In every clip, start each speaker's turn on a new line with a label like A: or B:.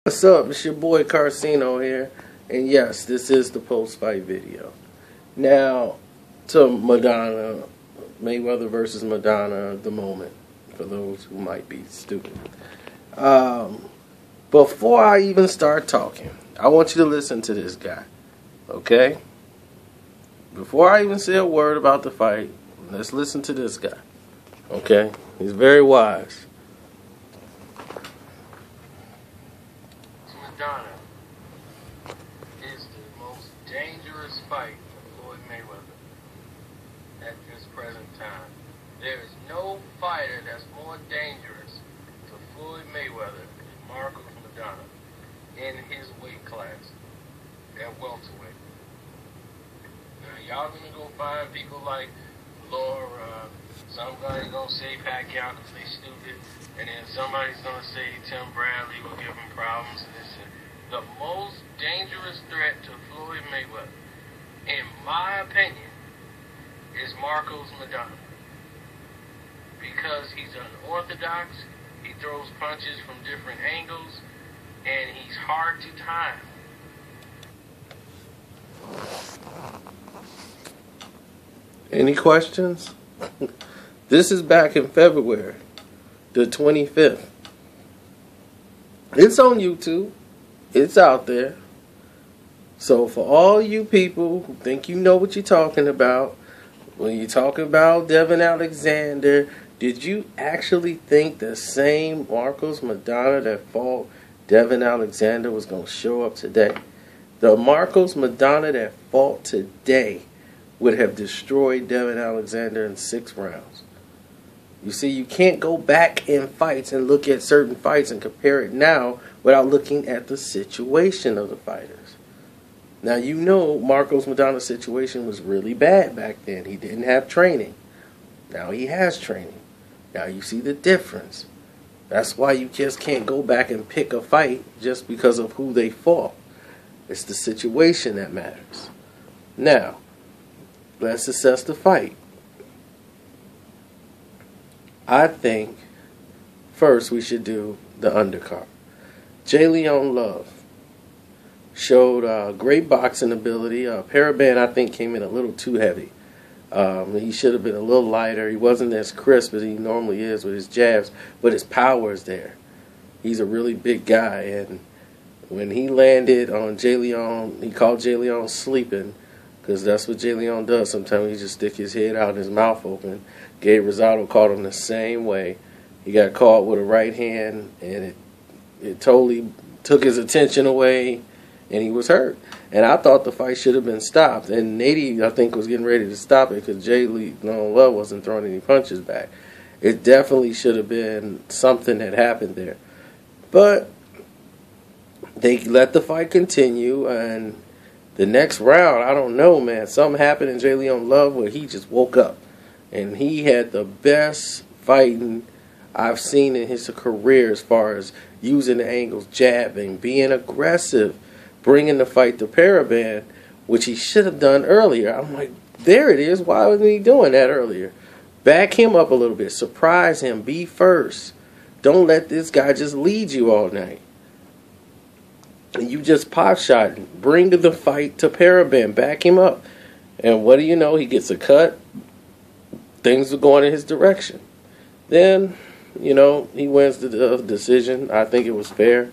A: What's up? It's your boy Karceno here, and yes, this is the post-fight video. Now, to Maidana, Mayweather versus Maidana at the moment, for those who might be stupid. Before I even start talking, I want you to listen to this guy, okay? Before I even say a word about the fight, let's listen to this guy, okay? He's very wise.
B: Maidana is the most dangerous fight for Floyd Mayweather at this present time. There is no fighter that's more dangerous to Floyd Mayweather than Marcos Maidana in his weight class at welterweight. Now y'all gonna go find people like Laura, somebody's gonna say Pacquiao because they stupid, and then somebody's gonna say Tim Bradley will give him problems and this. The most dangerous threat to Floyd Mayweather, in my opinion, is Marcos Maidana. Because he's unorthodox, he throws punches from different angles, and he's hard to time.
A: Any questions? This is back in February, the 25th. It's on YouTube. It's out there. So for all you people who think you know what you're talking about, when you're talking about Devin Alexander, did you actually think the same Marcos Maidana that fought Devin Alexander was going to show up today? The Marcos Maidana that fought today would have destroyed Devin Alexander in 6 rounds. You see, you can't go back in fights and look at certain fights and compare it now without looking at the situation of the fighters. Now, you know Marcos Maidana's situation was really bad back then. He didn't have training. Now he has training. Now you see the difference. That's why you just can't go back and pick a fight just because of who they fought. It's the situation that matters. Now, let's assess the fight. I think first we should do the undercard. J'Leon Love showed great boxing ability. Paraban, I think, came in a little too heavy. He should have been a little lighter. He wasn't as crisp as he normally is with his jabs, but his power is there. He's a really big guy, and when he landed on J'Leon, he called J'Leon sleeping, because that's what J'Leon does. Sometimes he just stick his head out and his mouth open. Gabe Rosado caught him the same way. He got caught with a right hand, and it totally took his attention away, and he was hurt. And I thought the fight should have been stopped. And Nady, I think, was getting ready to stop it because J'Leon Love wasn't throwing any punches back. It definitely should have been something that happened there. But they let the fight continue, and the next round, I don't know, man. Something happened in J'Leon Love where he just woke up. And he had the best fighting I've seen in his career as far as using the angles, jabbing, being aggressive, bringing the fight to Paraban, which he should have done earlier. I'm like, there it is. Why wasn't he doing that earlier? Back him up a little bit. Surprise him. Be first. Don't let this guy just lead you all night. And you just pop shot. Bring the fight to Paraban. Back him up. And what do you know? He gets a cut. Things are going in his direction. Then, you know, he wins the decision. I think it was fair.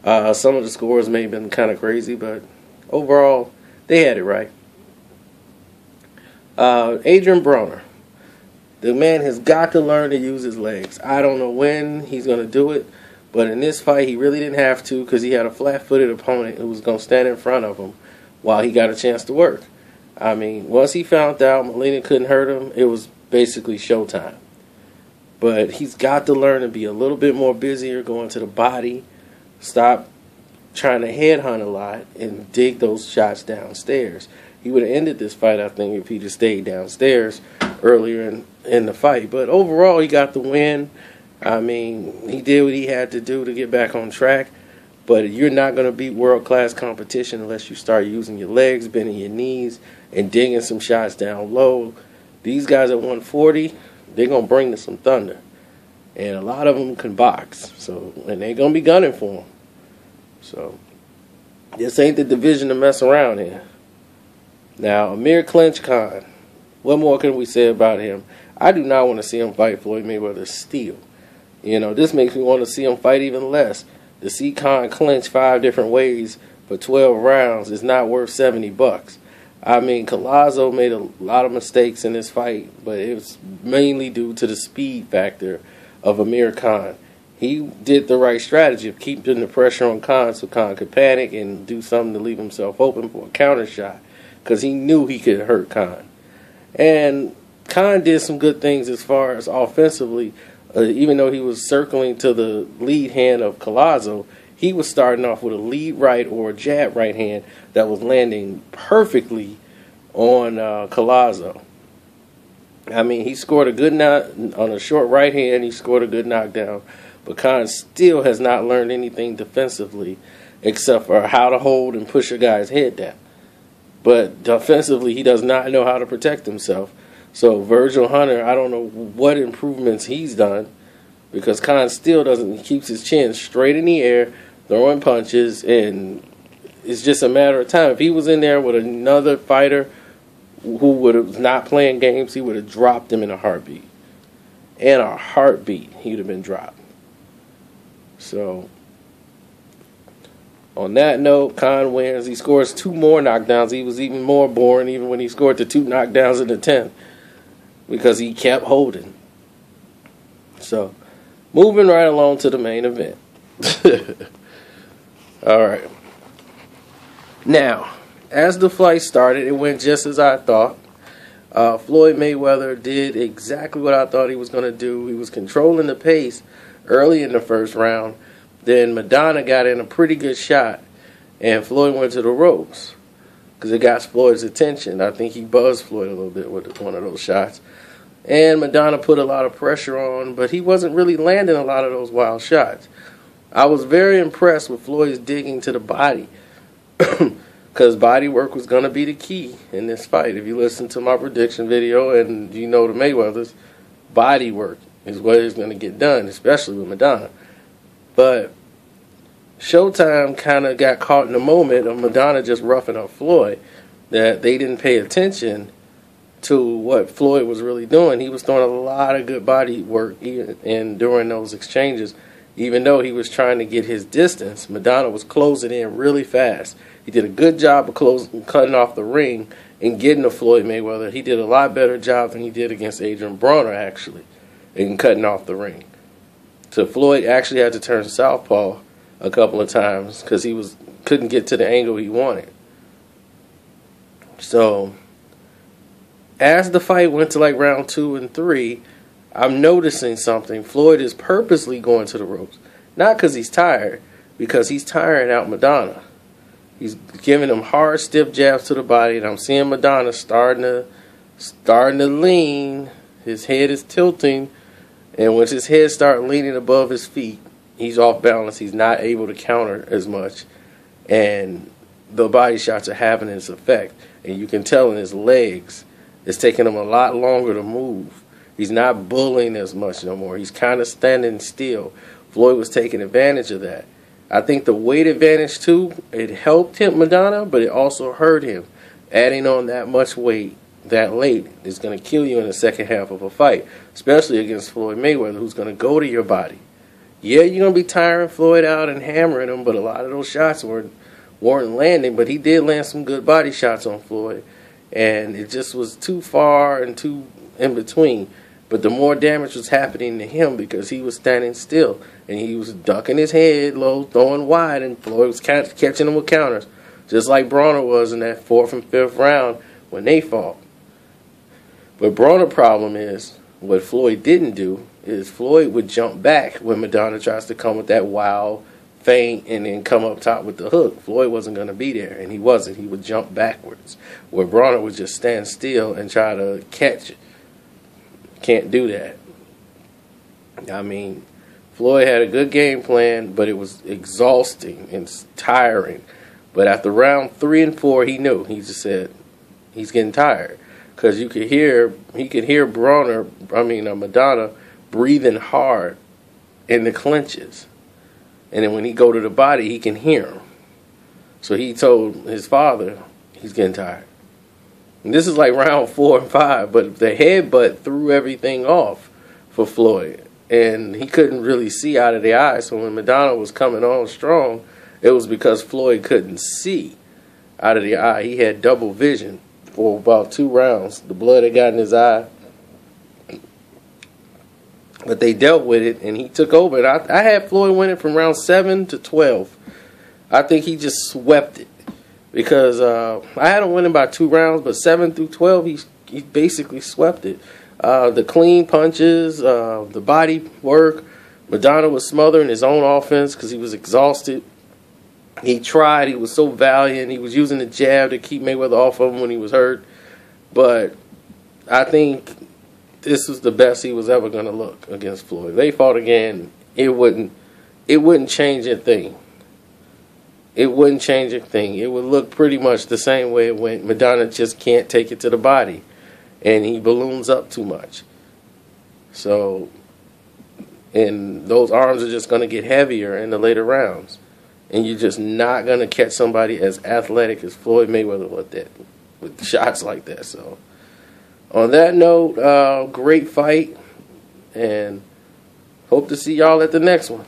A: Some of the scores may have been kind of crazy, but overall, they had it right. Adrian Broner. The man has got to learn to use his legs. I don't know when he's going to do it, but in this fight, he really didn't have to because he had a flat-footed opponent who was going to stand in front of him while he got a chance to work. I mean, once he found out Molina couldn't hurt him, it was basically showtime. But he's got to learn to be a little bit more busier, going to the body, stop trying to headhunt a lot, and dig those shots downstairs. He would have ended this fight, I think, if he just stayed downstairs earlier in the fight. But overall, he got the win. I mean, he did what he had to do to get back on track. But you're not going to beat world-class competition unless you start using your legs, bending your knees, and digging some shots down low. These guys at 140, they're going to bring some thunder. And a lot of them can box. And they're going to be gunning for them. So this ain't the division to mess around in. Now, Amir Clinch Khan, what more can we say about him? I do not want to see him fight Floyd Mayweather still. You know, this makes me want to see him fight even less. To see Khan clinch 5 different ways for 12 rounds is not worth $70. I mean, Collazo made a lot of mistakes in this fight, but it was mainly due to the speed factor of Amir Khan. He did the right strategy of keeping the pressure on Khan so Khan could panic and do something to leave himself open for a counter shot, because he knew he could hurt Khan. And Khan did some good things as far as offensively. Even though he was circling to the lead hand of Collazo, he was starting off with a lead right or a jab right hand that was landing perfectly on Collazo. I mean, he scored a good knock on a short right hand. He scored a good knockdown. But Khan still has not learned anything defensively except for how to hold and push a guy's head down. But defensively, he does not know how to protect himself. So Virgil Hunter, I don't know what improvements he's done, because Khan still doesn't. He keeps his chin straight in the air, throwing punches, and it's just a matter of time. If he was in there with another fighter who would have not playing games, he would have dropped him in a heartbeat. In a heartbeat, he'd have been dropped. So on that note, Khan wins. He scores 2 more knockdowns. He was even more boring even when he scored the 2 knockdowns in the 10th, because he kept holding. So, moving right along to the main event. All right. Now, as the fight started, it went just as I thought. Floyd Mayweather did exactly what I thought he was going to do. He was controlling the pace early in the first round. Then Maidana got in a pretty good shot, and Floyd went to the ropes because it got Floyd's attention. I think he buzzed Floyd a little bit with one of those shots. And Maidana put a lot of pressure on, but he wasn't really landing a lot of those wild shots. I was very impressed with Floyd's digging to the body, because body work was going to be the key in this fight. If you listen to my prediction video and you know the Mayweathers, body work is what is going to get done, especially with Maidana. But Showtime kind of got caught in the moment of Maidana just roughing up Floyd, that they didn't pay attention to what Floyd was really doing. He was throwing a lot of good body work and during those exchanges. Even though he was trying to get his distance, Maidana was closing in really fast. He did a good job of cutting off the ring and getting to Floyd Mayweather. He did a lot better job than he did against Adrian Broner, actually, in cutting off the ring. So Floyd actually had to turn southpaw a couple of times because he couldn't get to the angle he wanted. So as the fight went to like round 2 and 3, I'm noticing something. Floyd is purposely going to the ropes. Not because he's tired, because he's tiring out Maidana. He's giving him hard, stiff jabs to the body, and I'm seeing Maidana starting to lean. His head is tilting, and once his head starts leaning above his feet, he's off balance. He's not able to counter as much, and the body shots are having its effect. And you can tell in his legs, it's taking him a lot longer to move. He's not bullying as much no more. He's kind of standing still. Floyd was taking advantage of that. I think the weight advantage, too, it helped him, Maidana, but it also hurt him. Adding on that much weight that late is going to kill you in the second half of a fight, especially against Floyd Mayweather, who's going to go to your body. Yeah, you're going to be tiring Floyd out and hammering him, but a lot of those shots weren't landing, but he did land some good body shots on Floyd, and it just was too far and too in between. But the more damage was happening to him because he was standing still, and he was ducking his head low, throwing wide, and Floyd was catching him with counters, just like Broner was in that 4th and 5th round when they fought. But Broner's problem is, what Floyd didn't do is Floyd would jump back when Maidana tries to come with that wild feint and then come up top with the hook. Floyd wasn't going to be there, and he wasn't. He would jump backwards, where Broner would just stand still and try to catch it. Can't do that. I mean, Floyd had a good game plan, but it was exhausting and tiring. But after round 3 and 4, he knew. He just said he's getting tired, because he could hear Maidana breathing hard in the clinches, and then when he go to the body, he can hear him. So he told his father he's getting tired. And this is like round 4 and 5, but the headbutt threw everything off for Floyd. And he couldn't really see out of the eye. So when Maidana was coming on strong, it was because Floyd couldn't see out of the eye. He had double vision for about 2 rounds. The blood had got in his eye. But they dealt with it, and he took over. And I had Floyd winning from round 7 to 12. I think he just swept it. Because I had him winning by 2 rounds, but 7 through 12, he basically swept it. The clean punches, the body work. Maidana was smothering his own offense because he was exhausted. He tried. He was so valiant. He was using the jab to keep Mayweather off of him when he was hurt. But I think this was the best he was ever going to look against Floyd. They fought again. It wouldn't change a thing. It wouldn't change a thing. It would look pretty much the same way it went. Maidana just can't take it to the body. And he balloons up too much. So, and those arms are just going to get heavier in the later rounds. And you're just not going to catch somebody as athletic as Floyd Mayweather with shots like that. So, on that note, great fight. And hope to see y'all at the next one.